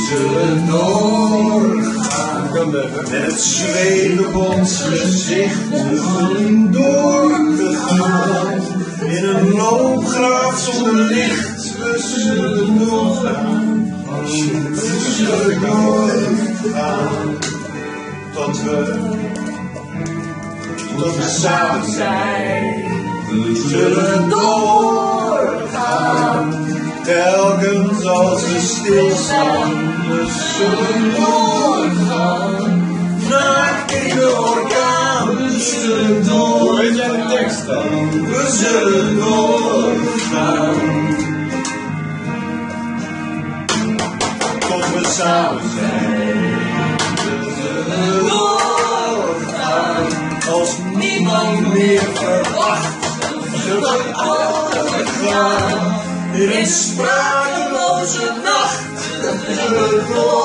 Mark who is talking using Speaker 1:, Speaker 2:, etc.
Speaker 1: zullen doorgaan. Met het zweet op ons gezicht, we zullen doorgaan. In een loopgraaf zonder licht, we zullen doorgaan. We zullen doorgaan. Tot we samen zijn. We zullen doorgaan. Telkens als we stilstaan, we zullen doorgaan. Naakt in de orkaan, we zullen doorgaan. Weet jij de tekst dan? We zullen doorgaan. Tot we samen zijn. We zullen doorgaan. Als niemand meer verwacht, zullen we alle gaan. In een sprakeloze nacht, we zullen doorgaan.